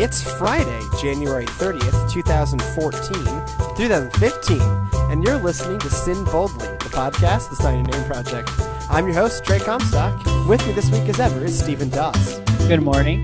It's Friday, January 30th, 2015, and you're listening to SYN Boldly, the podcast, the Sign Your Name Project. I'm your host, Trey Comstock. With me this week as ever is Stephen Doss. Good morning.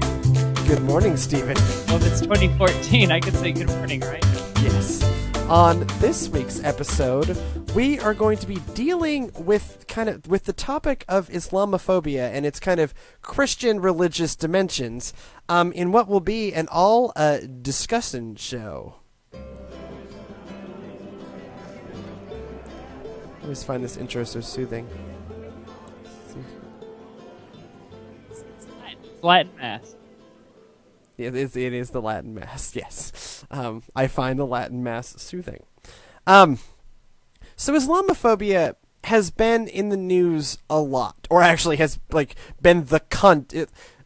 Good morning, Stephen. Well, if it's 2014, I could say good morning, right? Yes. On this week's episode, we are going to be dealing with the topic of Islamophobia and its kind of Christian religious dimensions in what will be an all discussion show. I always find this intro so soothing. Latin Mass. It is the Latin Mass, yes. I find the Latin Mass soothing. So Islamophobia has been in the news a lot, or actually has been the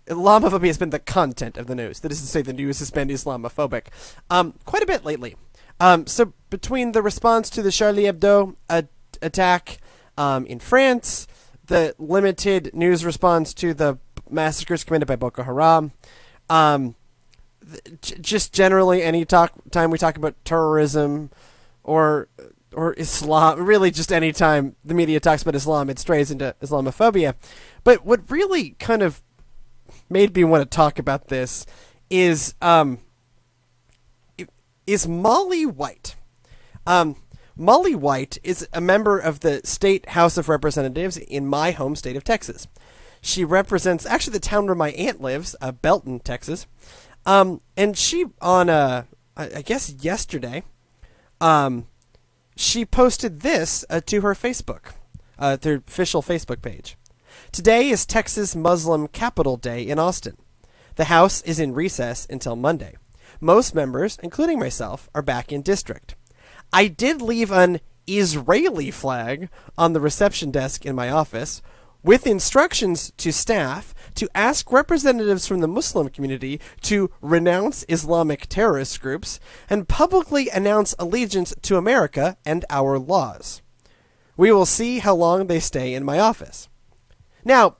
Islamophobia has been the content of the news. That is to say, the news has been Islamophobic quite a bit lately. So between the response to the Charlie Hebdo attack in France, the limited news response to the massacres committed by Boko Haram, just generally any time we talk about terrorism or Islam, really just any time the media talks about Islam, it strays into Islamophobia. But what really kind of made me want to talk about this is Molly White. Molly White is a member of the State House of Representatives in my home state of Texas. She represents actually the town where my aunt lives, Belton, Texas. And she, on, I guess yesterday, she posted this to her Facebook, their official Facebook page. Today is Texas Muslim Capital Day in Austin. The House is in recess until Monday. Most members, including myself, are back in district. I did leave an Israeli flag on the reception desk in my office, with instructions to staff to ask representatives from the Muslim community to renounce Islamic terrorist groups and publicly announce allegiance to America and our laws. We will see how long they stay in my office. Now,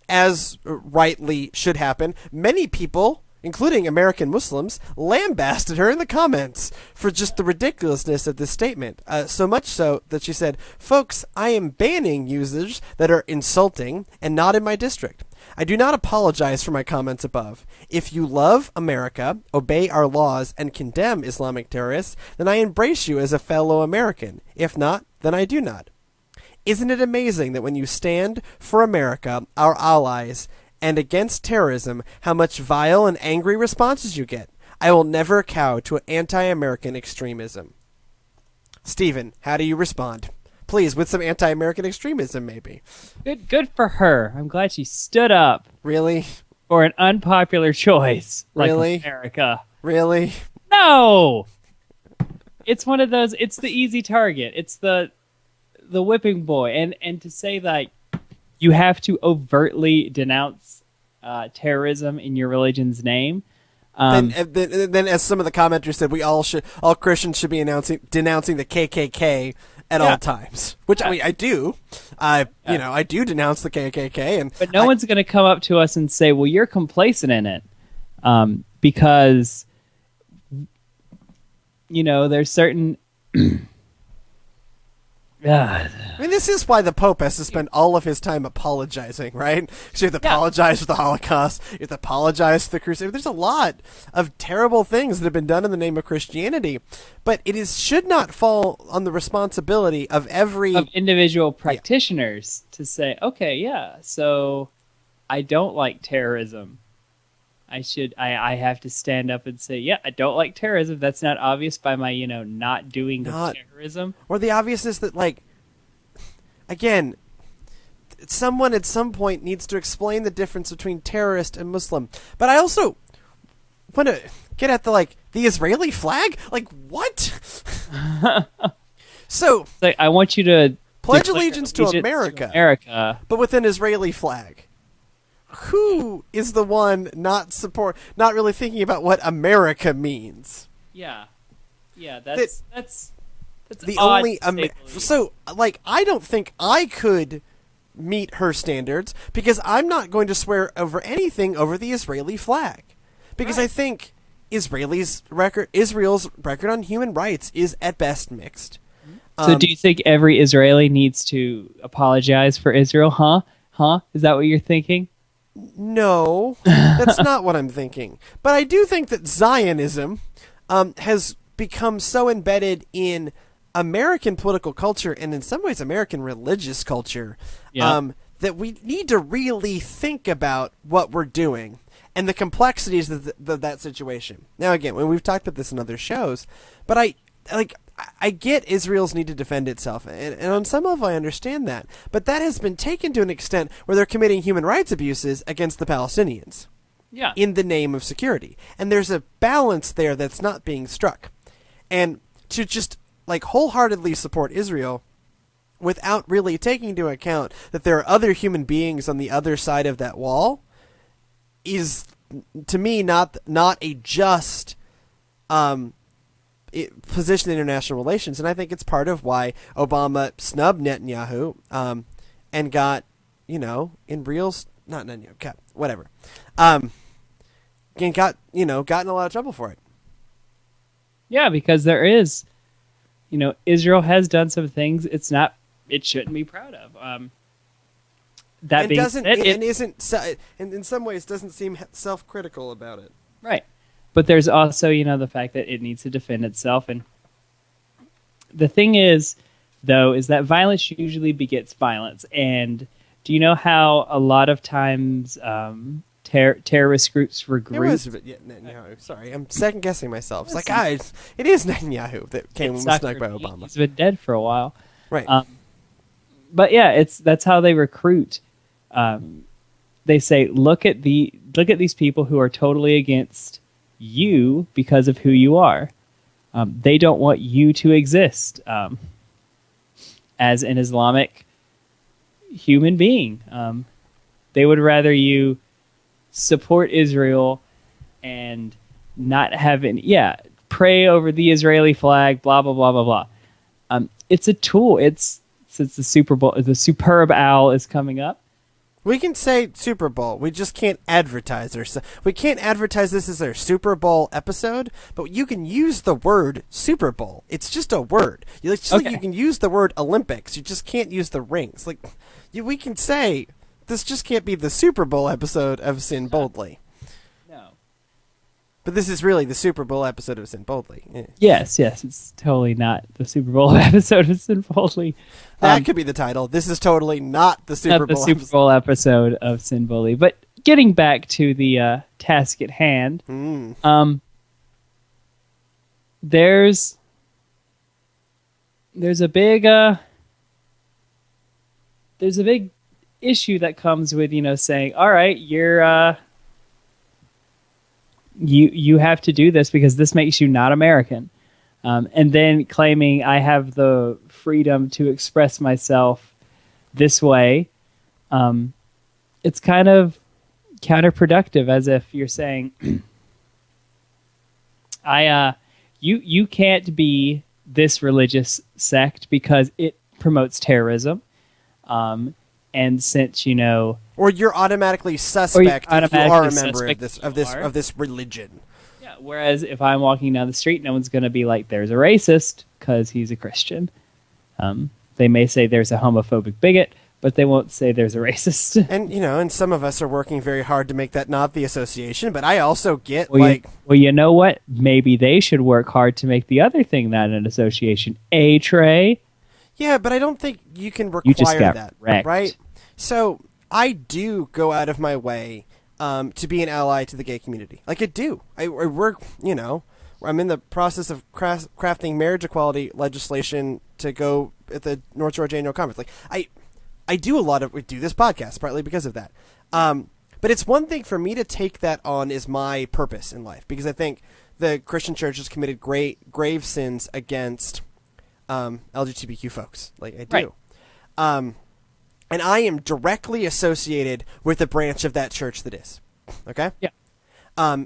as rightly should happen, many people, including American Muslims, lambasted her in the comments for just the ridiculousness of this statement. So much so that she said, "Folks, I am banning users that are insulting and not in my district. I do not apologize for my comments above. If you love America, obey our laws, and condemn Islamic terrorists, then I embrace you as a fellow American. If not, then I do not. Isn't it amazing that when you stand for America, our allies, and against terrorism, how much vile and angry responses you get? I will never cow to anti-American extremism." Stephen, how do you respond? Please, with some anti-American extremism, maybe. Good for her. I'm glad she stood up. Really? For an unpopular choice. Really? Like America. Really? No! It's one of those, it's the easy target. It's the whipping boy. And to say that you have to overtly denounce terrorism in your religion's name. Then, as some of the commenters said, all Christians should be denouncing the KKK at all times. Which I do. I do denounce the KKK, but no one's going to come up to us and say, "Well, you're complacent in it," because there's certain. I mean, this is why the Pope has to spend all of his time apologizing, right? So you have to apologize for the Holocaust, you have to apologize for the Crusade. There's a lot of terrible things that have been done in the name of Christianity, but should not fall on the responsibility of individual practitioners to say, okay, so I don't like terrorism. I have to stand up and say, I don't like terrorism. That's not obvious by my, not doing terrorism. Or the obviousness that, again, someone at some point needs to explain the difference between terrorist and Muslim. But I also want to get at the Israeli flag? What? So, I want you to pledge allegiance to America, but with an Israeli flag. Who is the one not really thinking about what America means? Yeah, that's the only. So, I don't think I could meet her standards because I'm not going to swear over anything over the Israeli flag, because I think Israel's record on human rights is at best mixed. So do you think every Israeli needs to apologize for Israel? Huh? Is that what you're thinking? No, that's not what I'm thinking. But I do think that Zionism has become so embedded in American political culture and in some ways American religious culture that we need to really think about what we're doing and the complexities of that situation. Now, again, when we've talked about this in other shows, but I get Israel's need to defend itself, and on some level I understand that. But that has been taken to an extent where they're committing human rights abuses against the Palestinians in the name of security. And there's a balance there that's not being struck. And to just wholeheartedly support Israel without really taking into account that there are other human beings on the other side of that wall is, to me, not a just position in international relations. And I think it's part of why Obama snubbed Netanyahu and got, in not Netanyahu, whatever, and got in a lot of trouble for it. Yeah, because there is, Israel has done some things it shouldn't be proud of. That and being doesn't said, and isn't and in some ways doesn't seem self-critical about it. Right. But there's also, the fact that it needs to defend itself. And the thing is, though, is that violence usually begets violence. And do you know how a lot of times terrorist groups regroup? Netanyahu. Sorry, I'm second guessing myself. It's it is Netanyahu that was snubbed by Obama. He's been dead for a while. Right. But yeah, that's how they recruit. They say, look at these people who are totally against you because of who you are. They don't want you to exist as an Islamic human being. They would rather you support Israel and not have pray over the Israeli flag, blah blah blah blah blah. It's a tool. Since the Super Bowl, the Superb Owl is coming up. We can say Super Bowl. We just can't advertise we can't advertise this as our Super Bowl episode, but you can use the word Super Bowl. It's just a word. Like you can use the word Olympics. You just can't use the rings. We can say this just can't be the Super Bowl episode of Sin Boldly. No. But this is really the Super Bowl episode of Sin Boldly. Yes, it's totally not the Super Bowl episode of Sin Boldly. That could be the title. This is totally not the Super Bowl episode of Sin Boldly. But getting back to the task at hand, there's a big issue that comes with saying, all right, you're you have to do this because this makes you not American. And then claiming I have the freedom to express myself this way. It's kind of counterproductive, as if you're saying, you can't be this religious sect because it promotes terrorism. And since or you're automatically suspect if you are a member of this religion. Yeah. Whereas if I'm walking down the street, no one's going to be like, "There's a racist" because he's a Christian. They may say there's a homophobic bigot, but they won't say there's a racist. And and some of us are working very hard to make that not the association. But I also get you know what? Maybe they should work hard to make the other thing not an association. Trey. Yeah, but I don't think you can require that, wrecked. Right? So I do go out of my way to be an ally to the gay community. I do. I work, I'm in the process of crafting marriage equality legislation to go at the North Georgia Annual Conference. I do we do this podcast partly because of that. But it's one thing for me to take that on as my purpose in life, because I think the Christian church has committed grave sins against LGBTQ folks. I do. Right. And I am directly associated with the branch of that church that is. Okay? Yeah.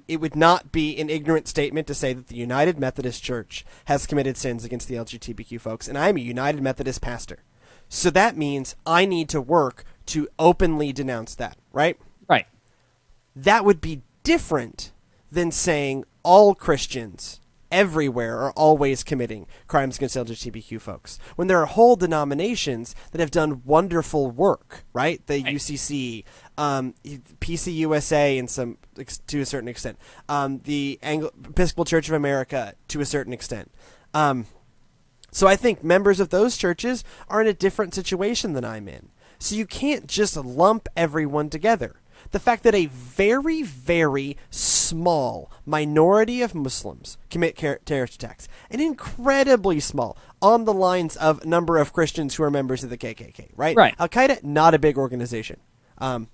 It would not be an ignorant statement to say that the United Methodist Church has committed sins against the LGBTQ folks, and I'm a United Methodist pastor. So that means I need to work to openly denounce that, right? Right. That would be different than saying all Christians everywhere are always committing crimes against LGBTQ folks, when there are whole denominations that have done wonderful work, right? The UCC, PCUSA, and some to a certain extent, the Episcopal Church of America to a certain extent. So I think members of those churches are in a different situation than I'm in. So you can't just lump everyone together. The fact that a very, very small minority of Muslims commit terrorist attacks, an incredibly small, on the lines of number of Christians who are members of the KKK, right? Right. Al-Qaeda, not a big organization.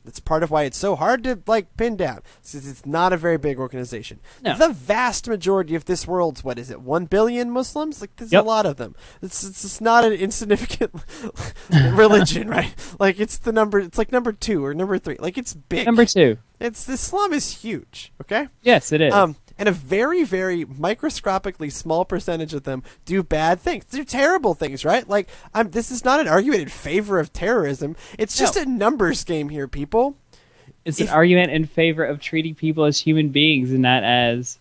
That's part of why it's so hard to pin down, since it's not a very big organization. No. The vast majority of this world's 1 billion Muslims? There's a lot of them. It's not an insignificant religion, right? It's the number. It's like number 2 or number 3. It's big. Number 2. Islam is huge. Okay. Yes, it is. And a very, very microscopically small percentage of them do bad things. Do terrible things, right? This is not an argument in favor of terrorism. It's just a numbers game here, people. It's an argument in favor of treating people as human beings and not as,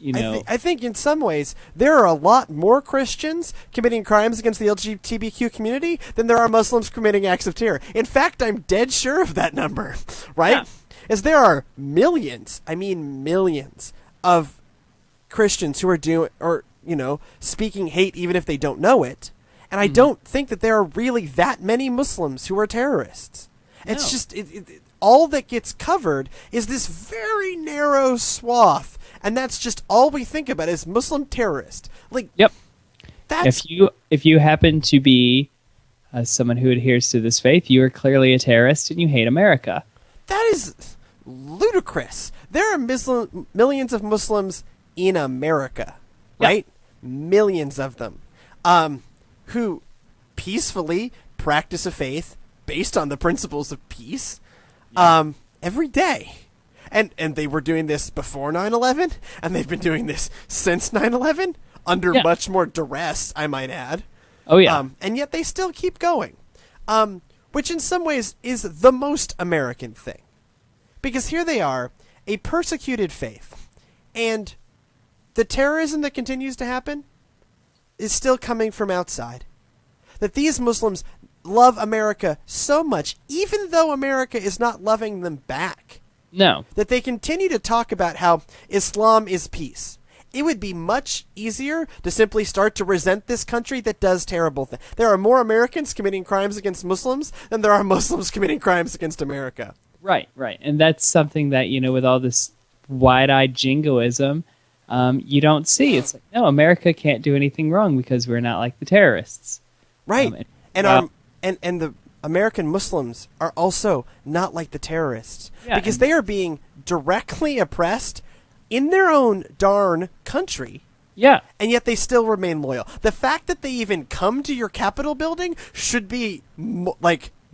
I think in some ways there are a lot more Christians committing crimes against the LGBTQ community than there are Muslims committing acts of terror. In fact, I'm dead sure of that number, right? Yeah. As there are millions of Christians who are speaking hate even if they don't know it. And I don't think that there are really that many Muslims who are terrorists. It's just all that gets covered is this very narrow swath, and that's just all we think about is Muslim terrorist. Yep. That's if you happen to be someone who adheres to this faith, you are clearly a terrorist and you hate America. That is ludicrous. There are millions of Muslims in America, right? Millions of them, who peacefully practice a faith based on the principles of peace, every day. And they were doing this before 9/11, and they've been doing this since 9/11, under much more duress, I might add. Oh, yeah. And yet they still keep going, which in some ways is the most American thing. Because here they are, a persecuted faith, and the terrorism that continues to happen is still coming from outside. That these Muslims love America so much, even though America is not loving them back. No. That they continue to talk about how Islam is peace. It would be much easier to simply start to resent this country that does terrible things. There are more Americans committing crimes against Muslims than there are Muslims committing crimes against America. Right. And that's something that, with all this wide-eyed jingoism, you don't see. It's like, no, America can't do anything wrong because we're not like the terrorists. Right. And the American Muslims are also not like the terrorists. Because they are being directly oppressed in their own darn country. Yeah. And yet they still remain loyal. The fact that they even come to your Capitol building should be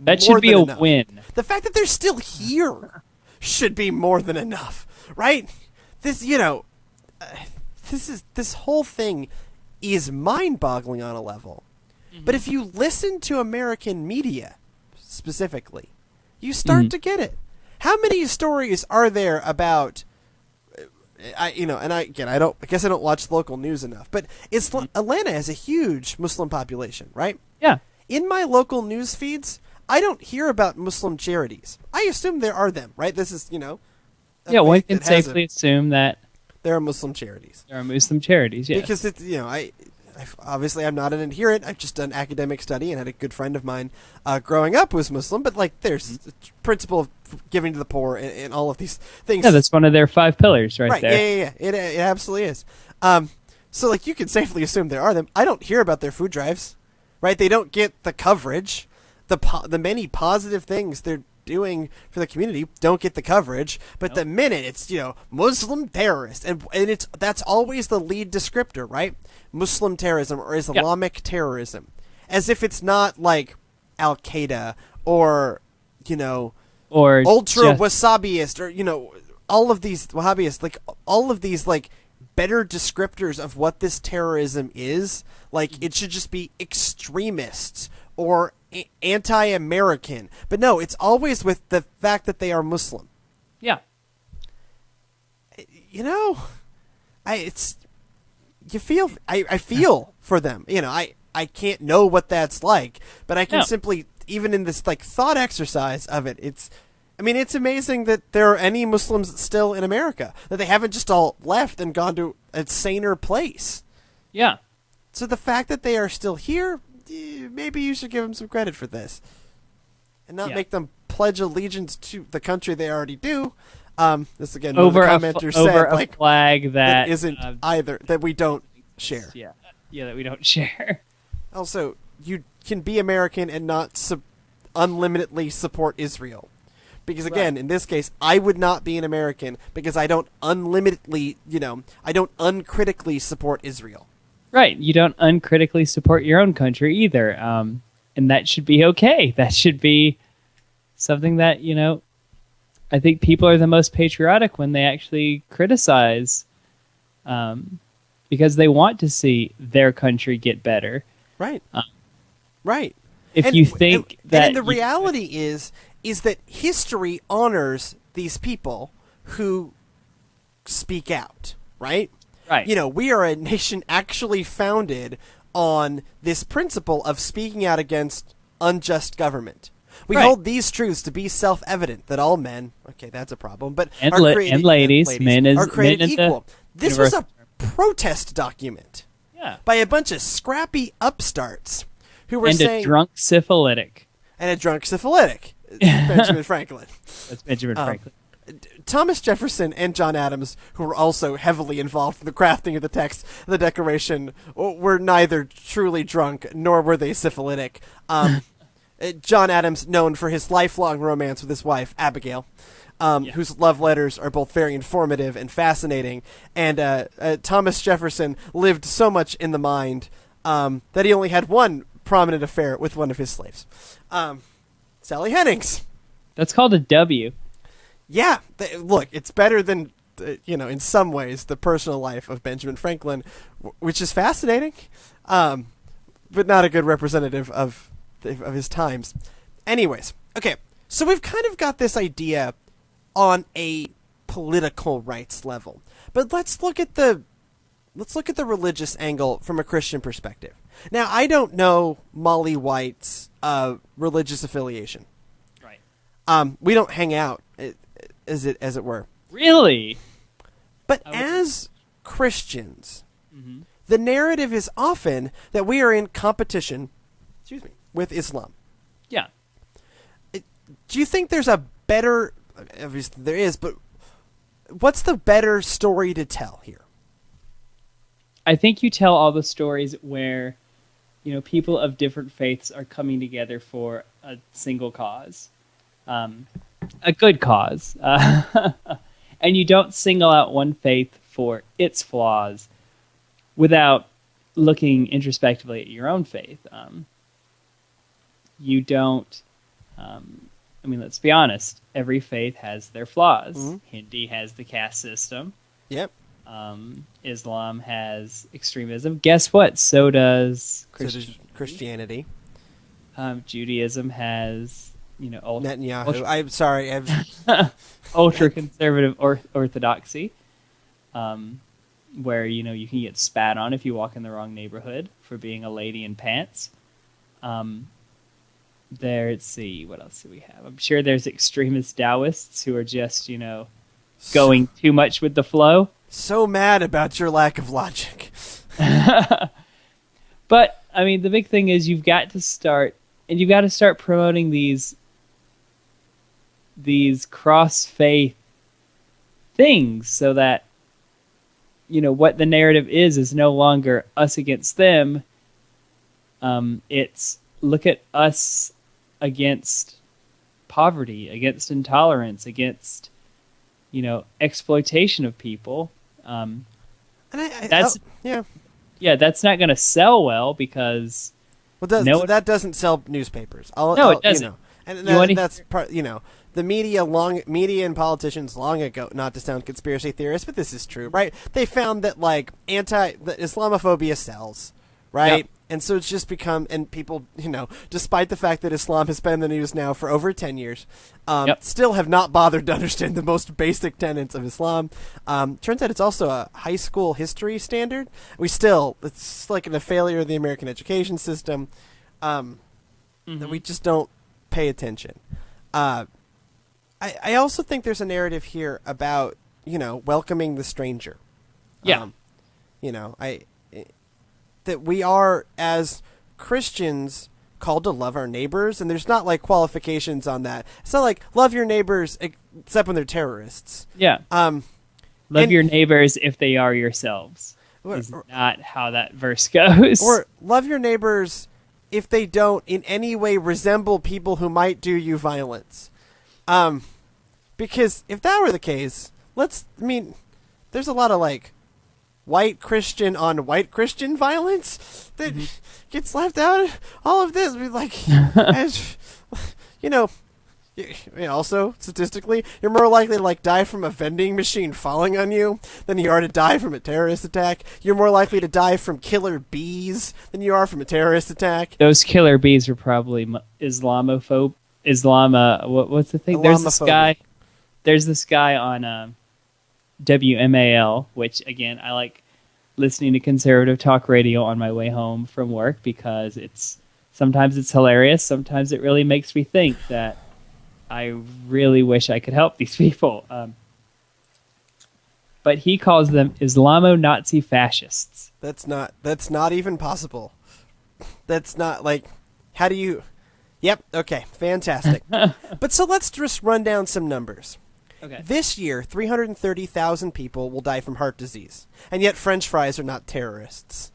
that should be a win. The fact that they're still here should be more than enough, right? This whole thing is mind-boggling on a level. Mm-hmm. But if you listen to American media specifically, you start to get it. How many stories are there about? I guess I don't watch local news enough, but Atlanta has a huge Muslim population, right? Yeah. In my local news feeds, I don't hear about Muslim charities. I assume there are them, right? This is, one can safely assume that there are Muslim charities. There are Muslim charities, yes. Because it's, obviously I'm not an adherent. I've just done academic study and had a good friend of mine growing up was Muslim, but there's the principle of giving to the poor and all of these things. Yeah, that's one of their 5 pillars right there. Yeah. It absolutely is. So you can safely assume there are them. I don't hear about their food drives, right? They don't get the coverage. The many positive things they're doing for the community don't get the coverage, but the minute it's Muslim terrorist and that's always the lead descriptor, right? Muslim terrorism or Islamic terrorism, as if it's not like Al Qaeda or ultra wasabiist or all of these Wahhabists, all of these better descriptors of what this terrorism is. It should just be extremists or anti-American. But no, it's always with the fact that they are Muslim. Yeah. I feel for them. I can't know what that's like, but I can simply, even in this like thought exercise of it, it's amazing that there are any Muslims still in America, that they haven't just all left and gone to a saner place. Yeah. So the fact that they are still here, maybe you should give them some credit for this, and not make them pledge allegiance to the country they already do. This again, over the commenter said, over a like, flag that isn't either, that we don't share. Yeah, that we don't share. Also, you can be American and not unlimitedly support Israel. Because again, in this case, I would not be an American because I don't unlimitedly, I don't uncritically support Israel. Right. You don't uncritically support your own country either. And that should be okay. That should be something that, I think people are the most patriotic when they actually criticize, because they want to see their country get better. Right. Right. If you think that... And the reality is that history honors these people who speak out, right? Right. We are a nation actually founded on this principle of speaking out against unjust government. We hold these truths to be self-evident, that all men, okay, that's a problem, but and ladies, men are created equal. This was a universal. protest document by a bunch of scrappy upstarts who were saying... And a drunk syphilitic. Benjamin Franklin. That's Benjamin Franklin. Thomas Jefferson and John Adams, who were also heavily involved in the crafting of the text of the Declaration, were neither truly drunk nor were they syphilitic. John Adams, known for his lifelong romance with his wife, Abigail, whose love letters are both very informative and fascinating. And Thomas Jefferson lived so much in the mind that he only had one prominent affair with one of his slaves, Sally Hennings. That's called a W. Yeah, look, it's better than, in some ways, the personal life of Benjamin Franklin, which is fascinating, but not a good representative of his times. Anyways, okay, so we've kind of got this idea on a political rights level, but let's look at the religious angle from a Christian perspective. Now, I don't know Molly White's religious affiliation. Right. We don't hang out, as it were. Really? But as Christians, the narrative is often that we are in competition, with Islam. Yeah. Do you think there's a better, obviously there is, but what's the better story to tell here? I think you tell all the stories where, people of different faiths are coming together for a single cause. A good cause. And you don't single out one faith for its flaws without looking introspectively at your own faith. You don't... let's be honest. Every faith has their flaws. Mm-hmm. Hindi has the caste system. Yep. Islam has extremism. Guess what? So does Christianity. Judaism has, Netanyahu. I'm sorry. ultra-conservative orthodoxy, where, you can get spat on if you walk in the wrong neighborhood for being a lady in pants. Let's see, what else do we have? I'm sure there's extremist Taoists who are just, going too much with the flow. So mad about your lack of logic. But, the big thing is you've got to start promoting these cross-faith things so that, what the narrative is no longer us against them. It's look at us against poverty, against intolerance, against, exploitation of people. And that's not going to sell well because that doesn't sell newspapers. It doesn't. And that's part. The media and politicians long ago, not to sound conspiracy theorists, but this is true, right? They found that the Islamophobia sells, right? And so it's just become, and people, despite the fact that Islam has been in the news now for over 10 years, still have not bothered to understand the most basic tenets of Islam. Turns out it's also a high school history standard. It's like a failure of the American education system. That we just don't pay attention. I also think there's a narrative here about, welcoming the stranger. Yeah. That we are, as Christians, called to love our neighbors, and there's not like qualifications on that. It's not like love your neighbors except when they're terrorists. Yeah. Love your neighbors if they are yourselves. Is not how that verse goes. Or love your neighbors if they don't in any way resemble people who might do you violence. Because if that were the case, there's a lot of like white Christian on white Christian violence that gets left out. All of this, also statistically, you're more likely to die from a vending machine falling on you than you are to die from a terrorist attack. You're more likely to die from killer bees than you are from a terrorist attack. Those killer bees were probably Islamophobe. What's the thing? There's this guy on WMAL, which again, I like listening to conservative talk radio on my way home from work because sometimes it's hilarious. Sometimes it really makes me think that I really wish I could help these people. But he calls them Islamo-Nazi fascists. That's not even possible. That's not how do you... Yep, okay, fantastic. But so let's just run down some numbers. Okay. This year, 330,000 people will die from heart disease, and yet French fries are not terrorists.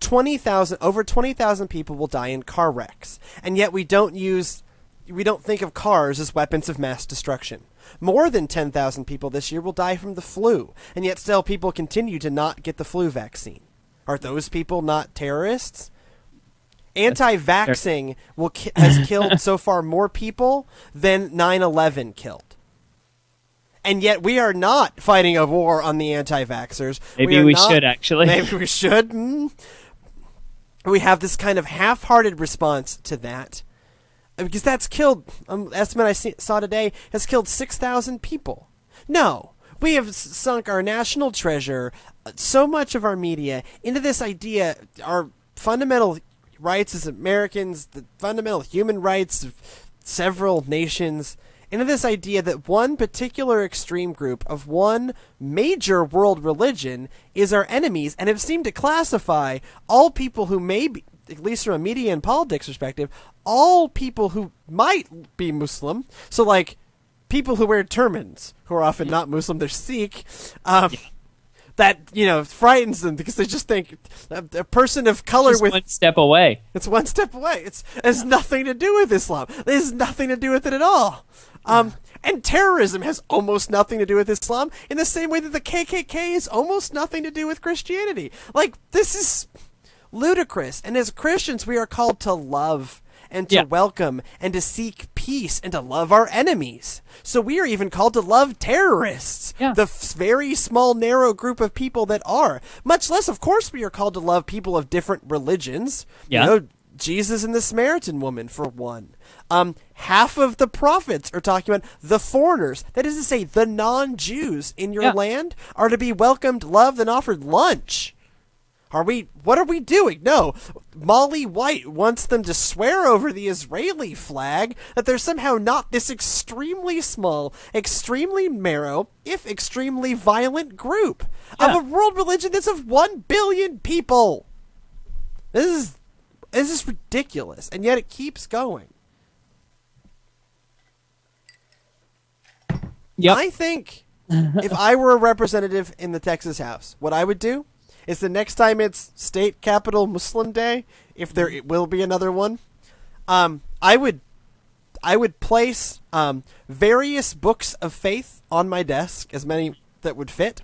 Over 20,000 people will die in car wrecks, and yet we don't think of cars as weapons of mass destruction. More than 10,000 people this year will die from the flu, and yet still people continue to not get the flu vaccine. Are those people not terrorists? Anti-vaxxing has killed so far more people than 9/11 killed. And yet we are not fighting a war on the anti-vaxxers. Maybe we should, actually. Maybe we should. We have this kind of half-hearted response to that. Because that's killed, estimate I saw today, has killed 6,000 people. No. We have sunk our national treasure, so much of our media, into this idea, our fundamental rights as Americans, the fundamental human rights of several nations, into this idea that one particular extreme group of one major world religion is our enemies, and have seemed to classify all people who may be, at least from a media and politics perspective, all people who might be Muslim, so people who wear turbans, who are often not Muslim, they're Sikh, that, frightens them because they just think a person of color just one step away. It's one step away. It has nothing to do with Islam. It has nothing to do with it at all. And terrorism has almost nothing to do with Islam in the same way that the KKK has almost nothing to do with Christianity. This is ludicrous. And as Christians, we are called to love and to welcome and to seek peace and to love our enemies. So we are even called to love terrorists, the very small, narrow group of people that are. Much less, of course, we are called to love people of different religions. Yeah. Jesus and the Samaritan woman, for one. Half of the prophets are talking about the foreigners, that is to say, the non-Jews in your land, are to be welcomed, loved, and offered lunch. What are we doing? No, Molly White wants them to swear over the Israeli flag that they're somehow not this extremely small, extremely narrow, if extremely violent group of a world religion that's of 1 billion people. This is ridiculous, and yet it keeps going. Yep. I think if I were a representative in the Texas House, what I would do is the next time it's State Capital Muslim Day, if there will be another one, I would place various books of faith on my desk, as many that would fit,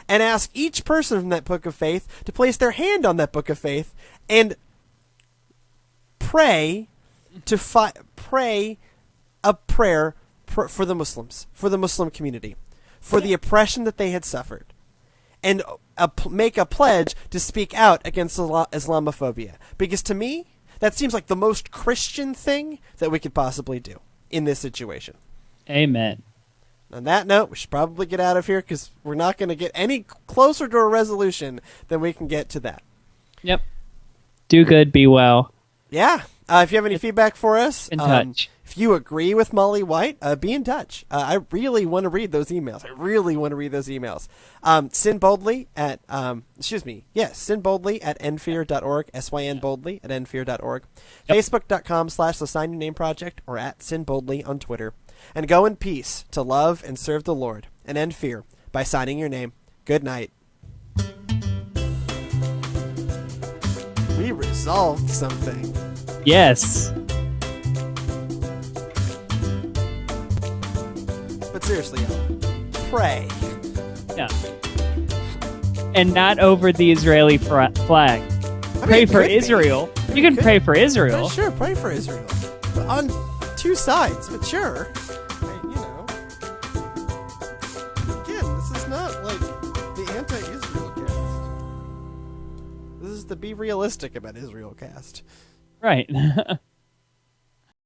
and ask each person from that book of faith to place their hand on that book of faith and pray a prayer for the Muslims, for the Muslim community, for the oppression that they had suffered. and make a pledge to speak out against Islamophobia. Because to me, that seems like the most Christian thing that we could possibly do in this situation. Amen. On that note, we should probably get out of here because we're not going to get any closer to a resolution than we can get to that. Yep. Do good, be well. Yeah. If you have any feedback for us, in touch. If you agree with Molly White, be in touch. I really want to read those emails. Syn boldly at, Syn boldly at nfear.org, SYN boldly at nfear.org, yep. Facebook.com/the Sign Your Name Project, or at Syn boldly on Twitter. And go in peace to love and serve the Lord and end fear by signing your name. Good night. We resolved something. Yes. But seriously, y'all, pray. Yeah. And not over the Israeli flag. Pray for Israel. You can pray for Israel. Sure, pray for Israel. On two sides, but sure. Again, this is not like the anti-Israel cast. This is the be realistic about Israel cast. Right.